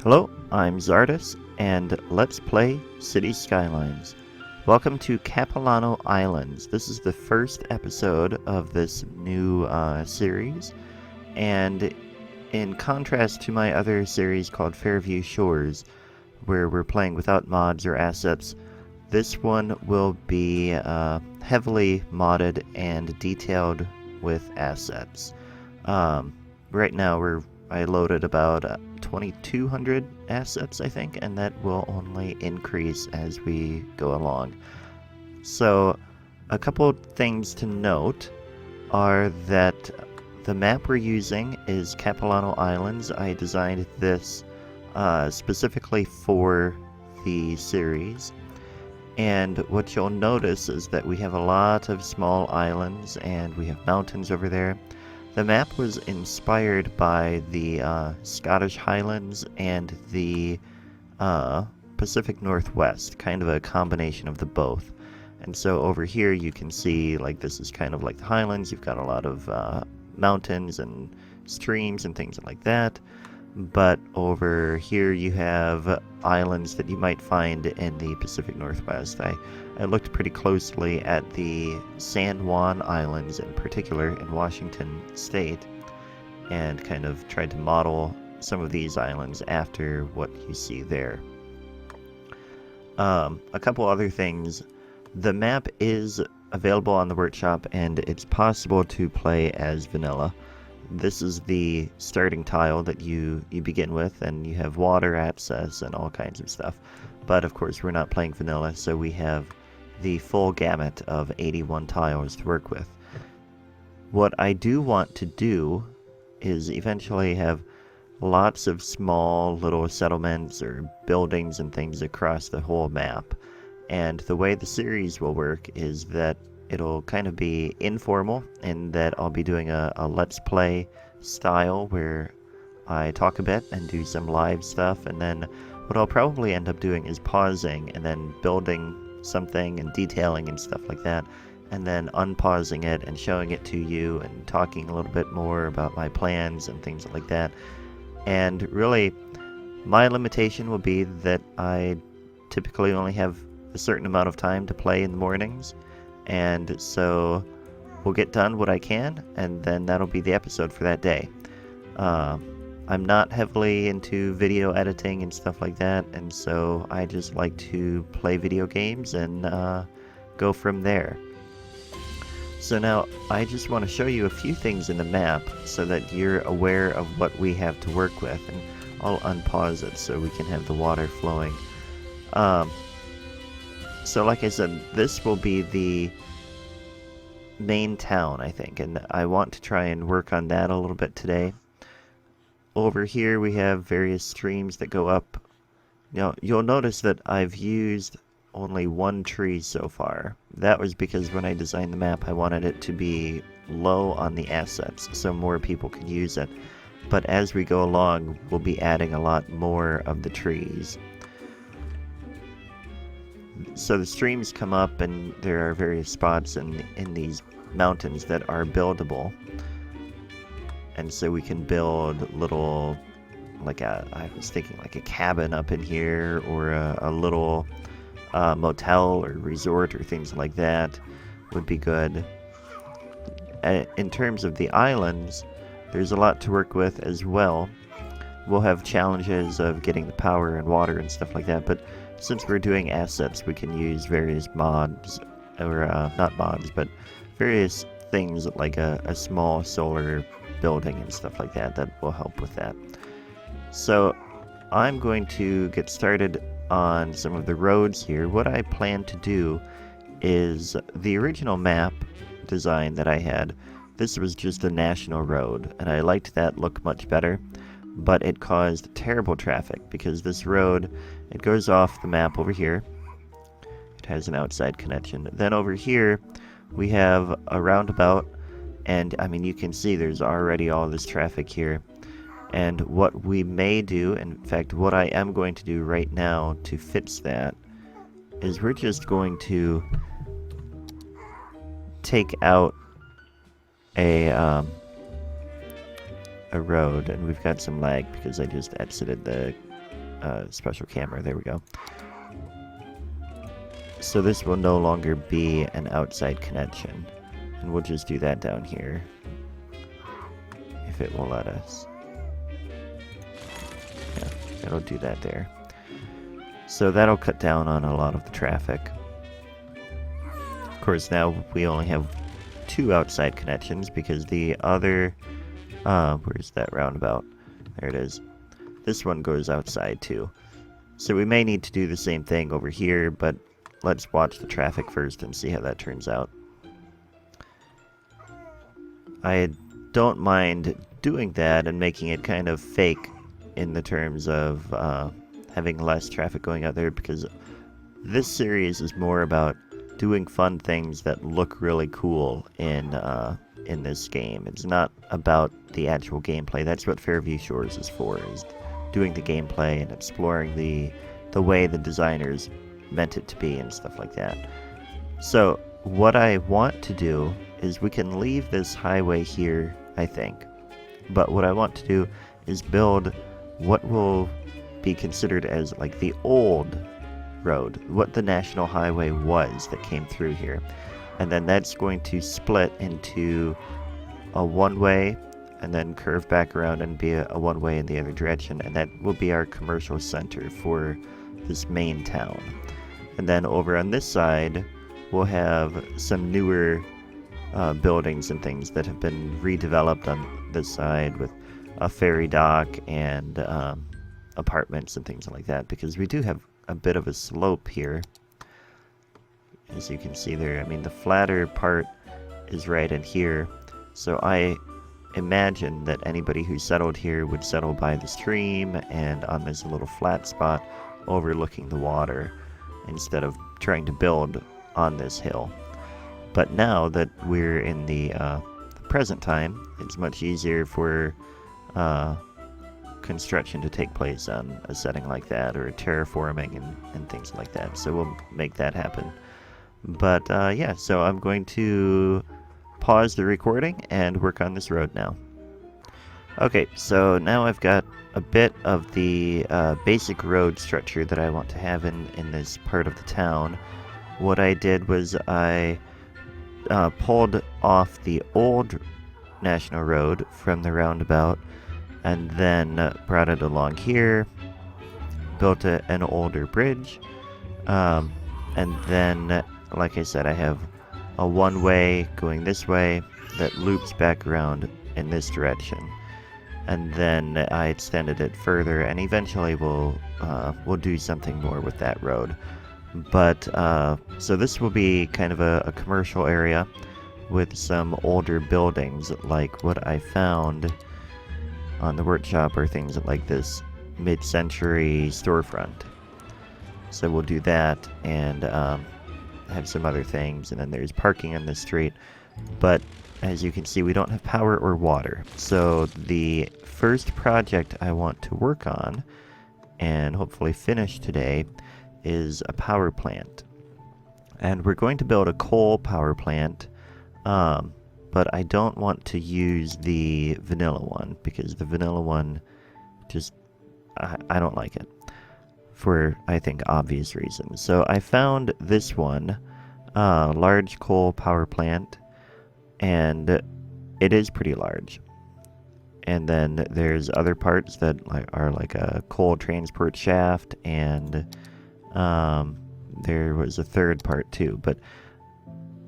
Hello, I'm Zardus, and let's play City Skylines. Welcome to Capilano Islands. This is the first episode of this new series, and in contrast to my other series called Fairview Shores, where we're playing without mods or assets, this one will be heavily modded and detailed with assets. Right now I loaded about 2,200 assets, I think, and that will only increase as we go along. So, a couple things to note are that the map we're using is Capilano Islands. I designed this specifically for the series, and what you'll notice is that we have a lot of small islands and we have mountains over there. The map was inspired by the Scottish Highlands and the Pacific Northwest, kind of a combination of the both. And so over here you can see, like, this is kind of like the Highlands. You've got a lot of mountains and streams and things like that. But over here you have islands that you might find in the Pacific Northwest. I looked pretty closely at the San Juan Islands in particular in Washington State and kind of tried to model some of these islands after what you see there. A couple other things. The map is available on the workshop and it's possible to play as vanilla. This is the starting tile that you begin with, and you have water access and all kinds of stuff. But of course we're not playing vanilla, so we have the full gamut of 81 tiles to work with. What I do want to do is eventually have lots of small little settlements or buildings and things across the whole map. And the way the series will work is that it'll kind of be informal in that I'll be doing a let's play style where I talk a bit and do some live stuff, and then what I'll probably end up doing is pausing and then building something and detailing and stuff like that, and then unpausing it and showing it to you and talking a little bit more about my plans and things like that. And really, my limitation will be that I typically only have a certain amount of time to play in the mornings, and so we'll get done what I can, and then that'll be the episode for that day. I'm not heavily into video editing and stuff like that, and so I just like to play video games and go from there. So now I just want to show you a few things in the map so that you're aware of what we have to work with, and I'll unpause it so we can have the water flowing. So like I said, this will be the main town, I think, and I want to try and work on that a little bit today. Over here we have various streams that go up. Now, you'll notice that I've used only one tree so far. That was because when I designed the map, I wanted it to be low on the assets so more people could use it. But as we go along, we'll be adding a lot more of the trees. So the streams come up, and there are various spots in these mountains that are buildable. And so we can build little, I was thinking like a cabin up in here, or a little motel or resort or things like that would be good. In terms of the islands, there's a lot to work with as well. We'll have challenges of getting the power and water and stuff like that, but since we're doing assets, we can use various mods, or not mods, but various things like a small solar building and stuff like that will help with that. So I'm going to get started on some of the roads here. What I plan to do is the original map design that I had. This was just a national road, and I liked that look much better, but it caused terrible traffic because this road, it goes off the map over here. It has an outside connection. Then over here we have a roundabout, and I mean, you can see there's already all this traffic here. And what we may do, in fact what I am going to do right now to fix that, is we're just going to take out a road, and we've got some lag because I just exited the special camera. There we go. So this will no longer be an outside connection. And we'll just do that down here, if it will let us. Yeah, it'll do that there. So that'll cut down on a lot of the traffic. Of course, now we only have 2 outside connections because the other... where's that roundabout? There it is. This one goes outside too. So we may need to do the same thing over here, but let's watch the traffic first and see how that turns out. I don't mind doing that and making it kind of fake in the terms of having less traffic going out there, because this series is more about doing fun things that look really cool in this game. It's not about the actual gameplay. That's what Fairview Shores is for, is doing the gameplay and exploring the way the designers meant it to be and stuff like that. So what I want to do is we can leave this highway here, I think. But what I want to do is build what will be considered as like the old road, what the national highway was that came through here. And then that's going to split into a one-way and then curve back around and be a one-way in the other direction. And that will be our commercial center for this main town. And then over on this side, we'll have some newer buildings and things that have been redeveloped on this side with a ferry dock and apartments and things like that, because we do have a bit of a slope here, as you can see there. I mean, the flatter part is right in here, so I imagine that anybody who settled here would settle by the stream and on this little flat spot overlooking the water, instead of trying to build on this hill. But now that we're in the present time, it's much easier for construction to take place on a setting like that, or terraforming and things like that. So we'll make that happen. But yeah, so I'm going to pause the recording and work on this road now. Okay, so now I've got a bit of the basic road structure that I want to have in this part of the town. What I did was I pulled off the old national road from the roundabout and then brought it along here, built an older bridge, and then, like I said, I have a one-way going this way that loops back around in this direction. And then I extended it further, and eventually we'll do something more with that road. But so this will be kind of a commercial area with some older buildings, like what I found on the workshop, or things like this mid-century storefront. So we'll do that and have some other things, and then there's parking on the street. But as you can see, we don't have power or water. So the first project I want to work on and hopefully finish today is a power plant. And we're going to build a coal power plant, but I don't want to use the vanilla one, because the vanilla one just, I don't like it, for I think obvious reasons. So I found this one, large coal power plant, and it is pretty large. And then there's other parts that are like a coal transport shaft, and there was a third part too, but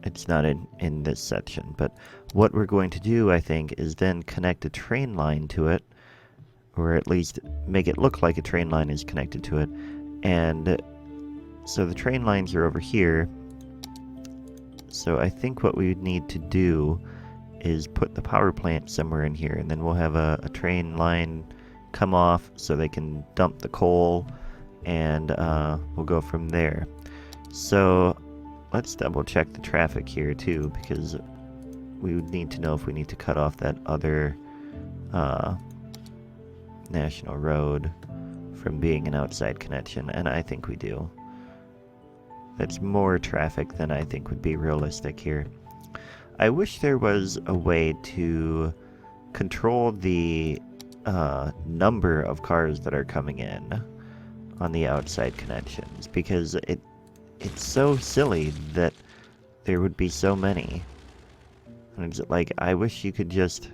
it's not in this section. But what we're going to do, I think, is then connect a train line to it, or at least make it look like a train line is connected to it. And so the train lines are over here. So I think what we would need to do is put the power plant somewhere in here, and then we'll have a train line come off so they can dump the coal, and we'll go from there. So let's double check the traffic here too, because we would need to know if we need to cut off that other national road from being an outside connection, and I think we do. That's more traffic than I think would be realistic here. I wish there was a way to control the number of cars that are coming in. on the outside connections, because it's so silly that there would be so many. And it's like, I wish you could just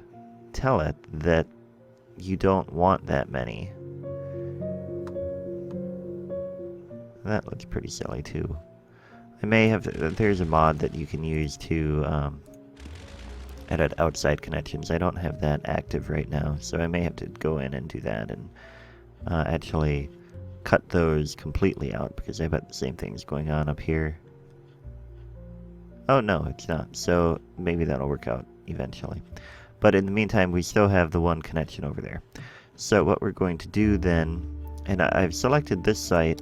tell it that you don't want that many. That looks pretty silly too. I may have, there's a mod that you can use to edit outside connections. I don't have that active right now, so I may have to go in and do that and actually cut those completely out, because I bet the same thing's going on up here. Oh no, it's not. So maybe that'll work out eventually. But in the meantime, we still have the one connection over there. So what we're going to do then, and I've selected this site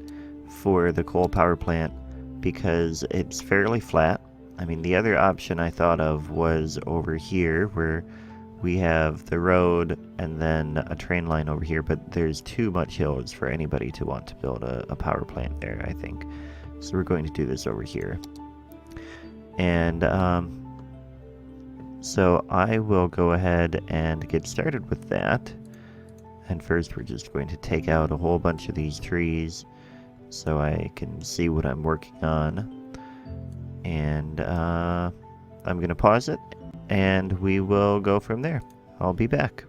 for the coal power plant because it's fairly flat. I mean, the other option I thought of was over here, where we have the road and then a train line over here, but there's too much hills for anybody to want to build a power plant there, I think. So we're going to do this over here. And so I will go ahead and get started with that. And first we're just going to take out a whole bunch of these trees so I can see what I'm working on. And I'm going to pause it, and we will go from there. I'll be back.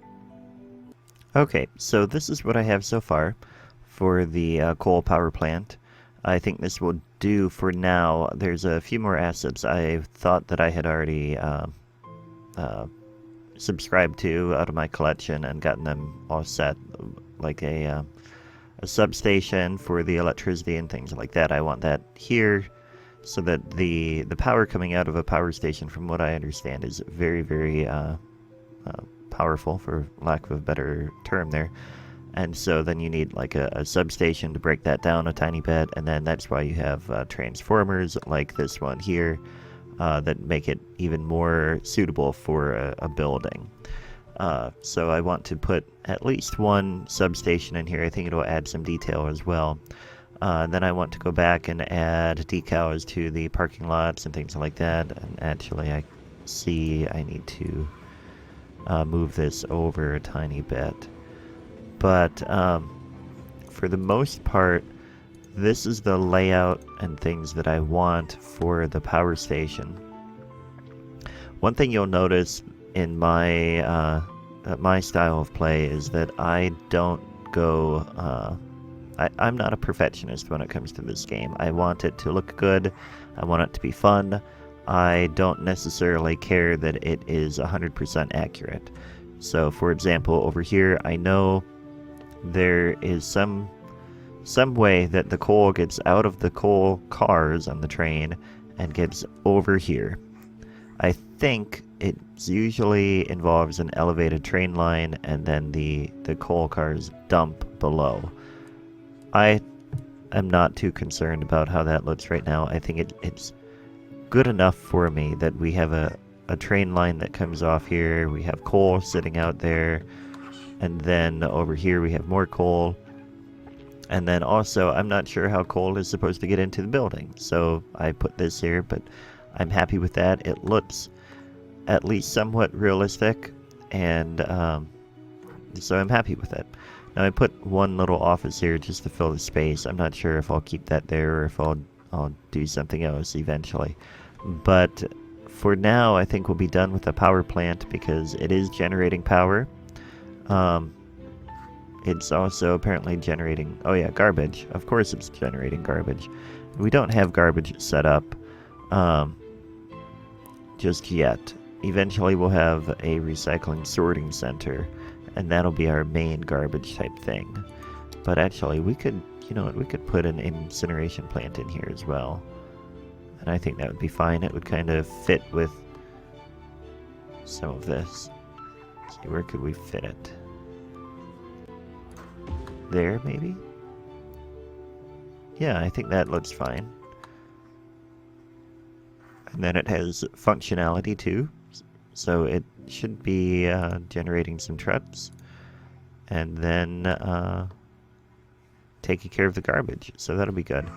Okay, so this is what I have so far for the coal power plant. I think this will do for now. There's a few more assets I thought that I had already subscribed to out of my collection and gotten them all set, like a substation for the electricity and things like that. I want that here, so that the power coming out of a power station, from what I understand, is very, very powerful, for lack of a better term there. And so then you need like a substation to break that down a tiny bit, and then that's why you have transformers like this one here that make it even more suitable for a building. So I want to put at least one substation in here. I think it'll add some detail as well. Then I want to go back and add decals to the parking lots and things like that. And actually, I see I need to move this over a tiny bit. But for the most part, this is the layout and things that I want for the power station. One thing you'll notice in my my style of play is that I don't go... I'm not a perfectionist when it comes to this game. I want it to look good. I want it to be fun. I don't necessarily care that it is 100% accurate. So, for example, over here, I know there is some way that the coal gets out of the coal cars on the train and gets over here. I think it usually involves an elevated train line, and then the coal cars dump below. I am not too concerned about how that looks right now. I think it's good enough for me that we have a train line that comes off here. We have coal sitting out there. And then over here we have more coal. And then also, I'm not sure how coal is supposed to get into the building. So I put this here, but I'm happy with that. It looks at least somewhat realistic. And so I'm happy with it. Now I put one little office here just to fill the space. I'm not sure if I'll keep that there or if I'll do something else eventually. But for now, I think we'll be done with the power plant because it is generating power. It's also apparently generating... Oh yeah, garbage. Of course it's generating garbage. We don't have garbage set up just yet. Eventually we'll have a recycling sorting center, and that'll be our main garbage type thing. But actually, we could, you know what, we could put an incineration plant in here as well. And I think that would be fine. It would kind of fit with some of this. Let's see, where could we fit it? There, maybe? Yeah, I think that looks fine. And then it has functionality too. So it should be generating some trucks, and then taking care of the garbage. So that'll be good.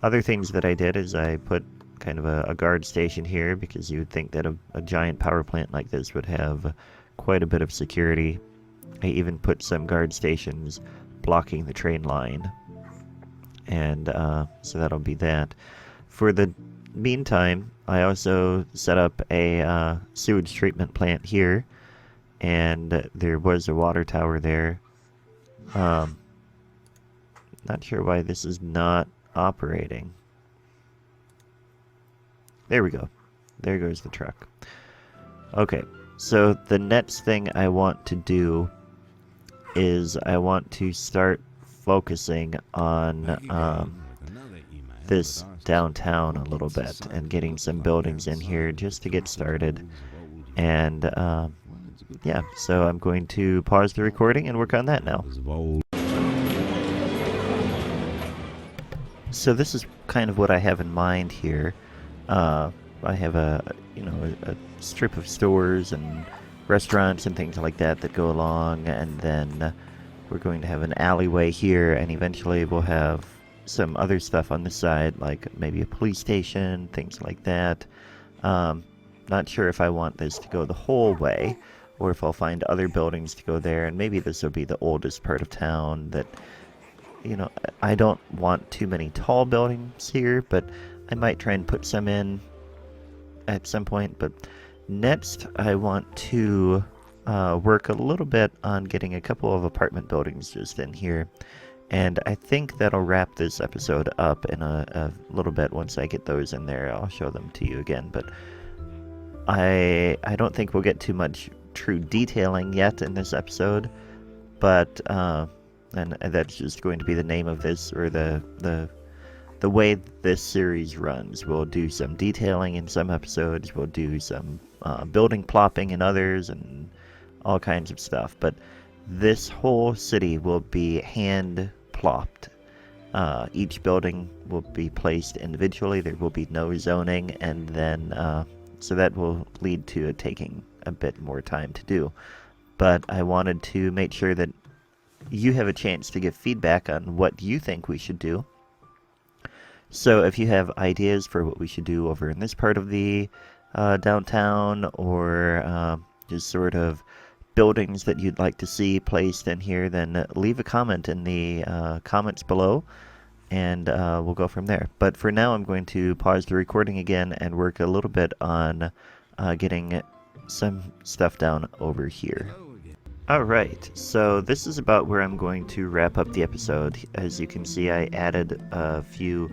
Other things that I did is I put kind of a guard station here, because you would think that a giant power plant like this would have quite a bit of security. I even put some guard stations blocking the train line. And so that'll be that. For the meantime, I also set up a sewage treatment plant here, and there was a water tower there. Not sure why this is not operating. There we go. There goes the truck. Okay, so the next thing I want to do is I want to start focusing on this downtown a little bit and getting some buildings in here just to get started. And yeah, so I'm going to pause the recording and work on that now. So this is kind of what I have in mind here. I have a strip of stores and restaurants and things like that that go along, and then we're going to have an alleyway here, and eventually we'll have some other stuff on the side, like maybe a police station, things like that. Not sure if I want this to go the whole way, or if I'll find other buildings to go there, and maybe this will be the oldest part of town that, I don't want too many tall buildings here, but I might try and put some in at some point. But next, I want to work a little bit on getting a couple of apartment buildings just in here. And I think that'll wrap this episode up in a little bit. Once I get those in there, I'll show them to you again. But I don't think we'll get too much true detailing yet in this episode. But and that's just going to be the name of this, or the way this series runs. We'll do some detailing in some episodes. We'll do some building plopping in others, and all kinds of stuff. But this whole city will be hand-plopped. Each building will be placed individually. There will be no zoning, and then so that will lead to it taking a bit more time to do. But I wanted to make sure that you have a chance to give feedback on what you think we should do. So if you have ideas for what we should do over in this part of the downtown, or just sort of buildings that you'd like to see placed in here, then leave a comment in the comments below, and we'll go from there. But for now, I'm going to pause the recording again and work a little bit on getting some stuff down over here. Alright, so this is about where I'm going to wrap up the episode. As you can see, I added a few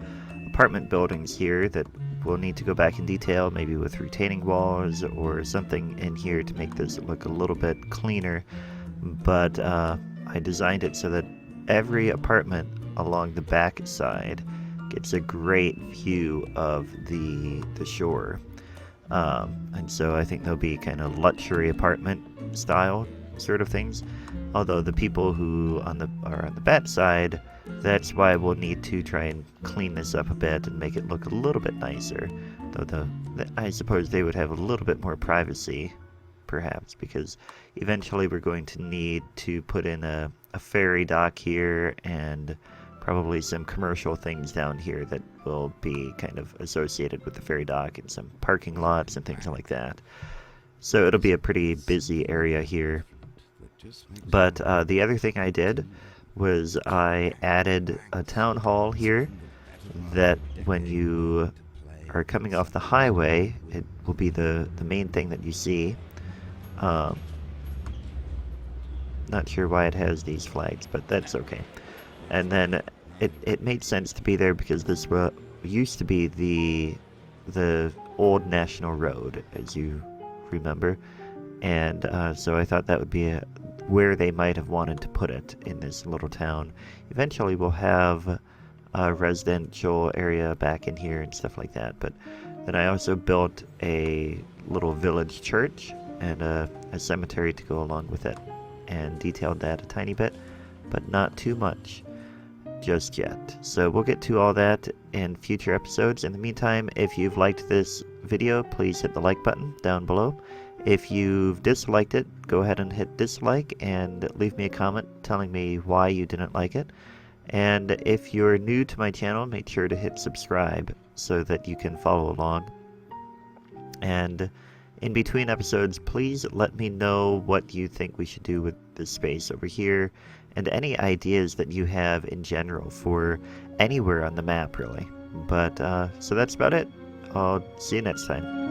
apartment buildings here that we'll need to go back in detail, maybe with retaining walls or something in here to make this look a little bit cleaner. But I designed it so that every apartment along the back side gets a great view of the shore. And so I think they'll be kind of luxury apartment style sort of things. Although the people who are on the bad side, that's why we'll need to try and clean this up a bit and make it look a little bit nicer. Though I suppose they would have a little bit more privacy, perhaps, because eventually we're going to need to put in a ferry dock here, and probably some commercial things down here that will be kind of associated with the ferry dock, and some parking lots and things like that. So it'll be a pretty busy area here. But the other thing I did was I added a town hall here that when you are coming off the highway, it will be the main thing that you see. Not sure why it has these flags, but that's okay. And then it made sense to be there because this used to be the old National Road, as you remember. And so I thought that would be where they might have wanted to put it in this little town. Eventually we'll have a residential area back in here and stuff like that. But then I also built a little village church and a cemetery to go along with it, and detailed that a tiny bit, but not too much just yet. So we'll get to all that in future episodes. In the meantime, if you've liked this video, please hit the like button down below. If you've disliked it, go ahead and hit dislike and leave me a comment telling me why you didn't like it. And if you're new to my channel, make sure to hit subscribe so that you can follow along. And in between episodes, please let me know what you think we should do with this space over here, and any ideas that you have in general for anywhere on the map, really. But, so that's about it. I'll see you next time.